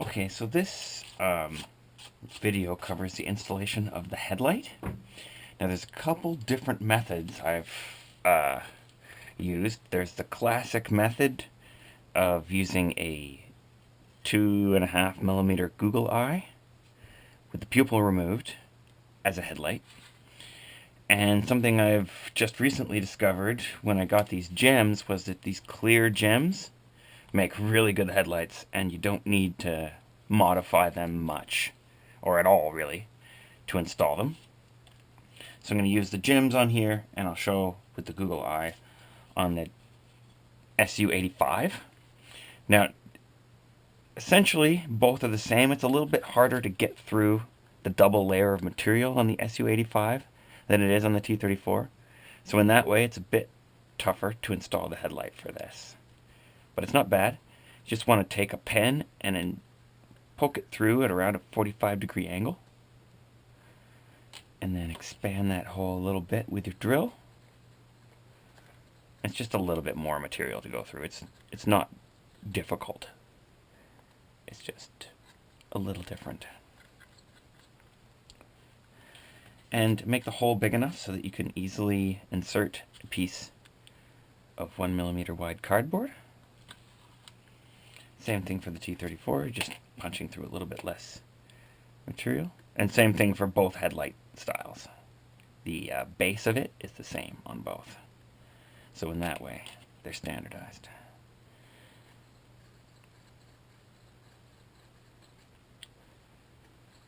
Okay, so this video covers the installation of the headlight. Now there's a couple different methods I've used. There's the classic method of using a 2.5mm googly eye with the pupil removed as a headlight. And something I've just recently discovered when I got these gems was that these clear gems make really good headlights, and you don't need to modify them much, or at all really, to install them. So I'm going to use the gems on here, and I'll show with the googly eye on the SU85. Now, essentially, both are the same. It's a little bit harder to get through the double layer of material on the SU85 than it is on the T-34. So in that way, it's a bit tougher to install the headlight for this. But it's not bad. You just want to take a pen and then poke it through at around a 45-degree angle. And then expand that hole a little bit with your drill. It's just a little bit more material to go through. It's not difficult. It's just a little different. And make the hole big enough so that you can easily insert a piece of 1mm wide cardboard. Same thing for the T-34, just punching through a little bit less material. And same thing for both headlight styles. The base of it is the same on both. So in that way, they're standardized.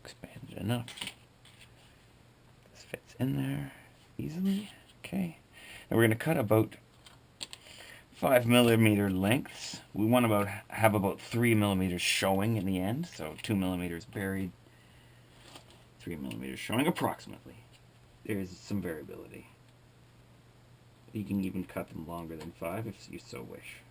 Expanded enough. This fits in there easily. Okay. Now we're going to cut about 5mm lengths. We want to have about 3mm showing in the end, so 2mm buried, 3mm showing approximately. There's some variability. You can even cut them longer than 5 if you so wish.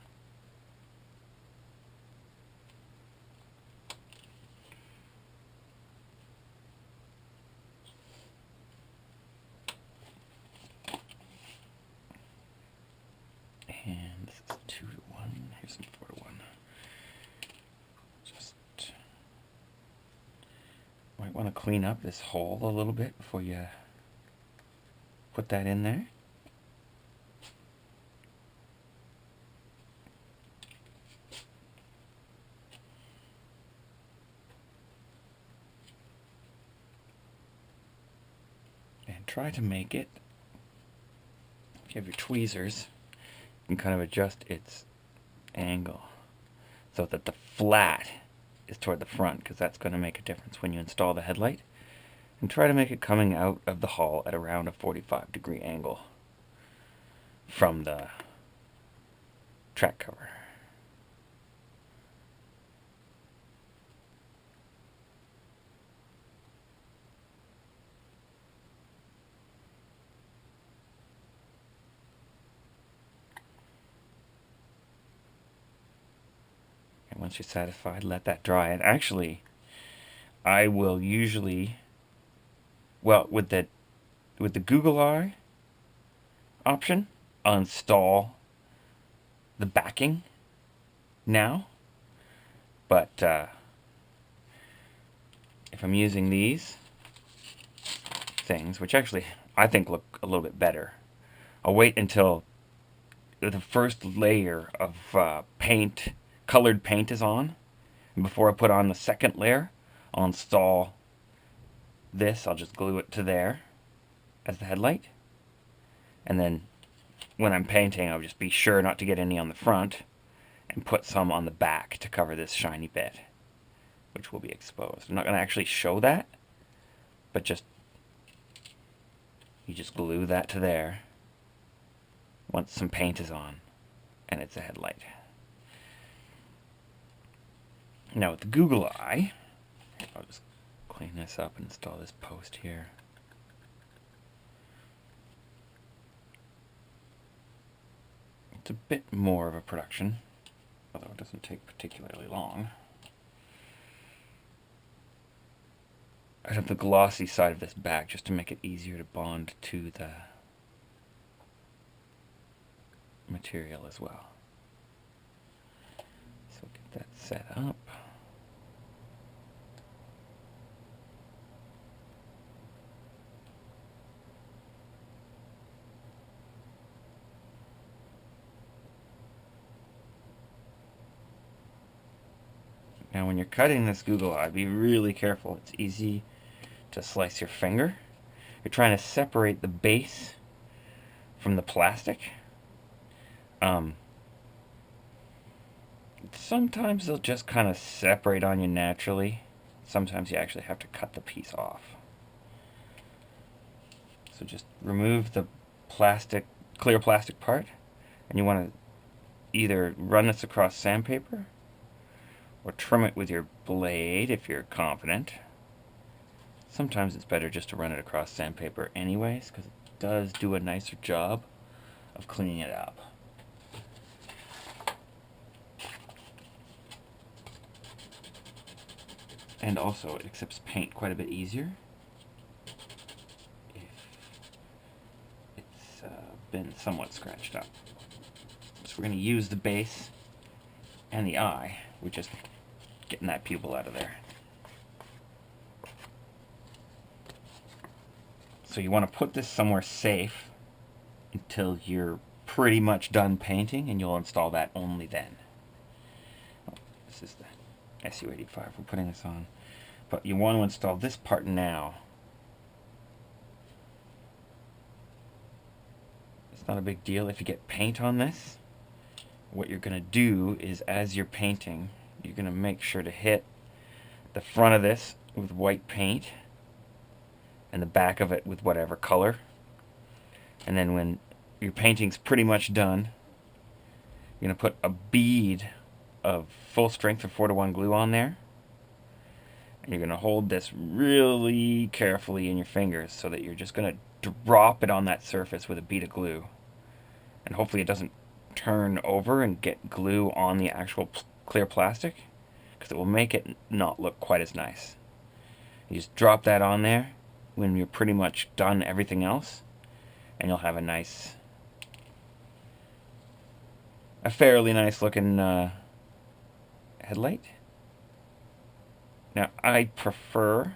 And this is 2:1. Here's some 4:1. Just might want to clean up this hole a little bit before you put that in there. And try to make it, if you have your tweezers, you can kind of adjust its angle so that the flat is toward the front, because that's going to make a difference when you install the headlight. And try to make it coming out of the hull at around a 45-degree angle from the track cover. And once you're satisfied, let that dry. And actually, I will usually, well, with the googly eye option, I'll install the backing now. But if I'm using these things, which actually I think look a little bit better, I'll wait until the first layer of colored paint is on, and before I put on the second layer, I'll install this. I'll just glue it to there as the headlight, and then when I'm painting, I'll just be sure not to get any on the front and put some on the back to cover this shiny bit, which will be exposed. I'm not going to actually show that, but you just glue that to there once some paint is on, and it's a headlight. Now with the googly eye, I'll just clean this up and install this post here. It's a bit more of a production, although it doesn't take particularly long. I have the glossy side of this back just to make it easier to bond to the material as well. So get that set up. Now when you're cutting this googly eye, be really careful. It's easy to slice your finger. You're trying to separate the base from the plastic. Sometimes they'll just kind of separate on you naturally. Sometimes you actually have to cut the piece off. So just remove the clear plastic part, and you want to either run this across sandpaper or trim it with your blade if you're confident. Sometimes it's better just to run it across sandpaper anyways, because it does do a nicer job of cleaning it up. And also, it accepts paint quite a bit easier if it's been somewhat scratched up. So we're going to use the base and the eye. We're just getting that pupil out of there. So you want to put this somewhere safe until you're pretty much done painting, and you'll install that only then. Oh, this is the SU-85 we're putting this on. But you want to install this part now. It's not a big deal if you get paint on this. What you're going to do is, as you're painting, you're going to make sure to hit the front of this with white paint and the back of it with whatever color. And then when your painting's pretty much done, you're going to put a bead of full strength of 4:1 glue on there. And you're going to hold this really carefully in your fingers so that you're just going to drop it on that surface with a bead of glue. And hopefully it doesn't turn over and get glue on the actual clear plastic, because it will make it not look quite as nice. You just drop that on there when you're pretty much done everything else, and you'll have a fairly nice looking headlight. Now, I prefer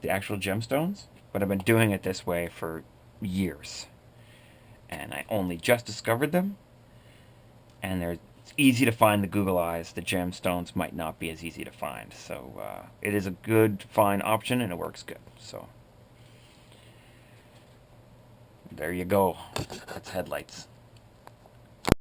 the actual gemstones, but I've been doing it this way for years. And I only just discovered them, and it's easy to find the googly eyes. The gemstones might not be as easy to find. So it is a good, fine option, and it works good. So there you go. That's headlights.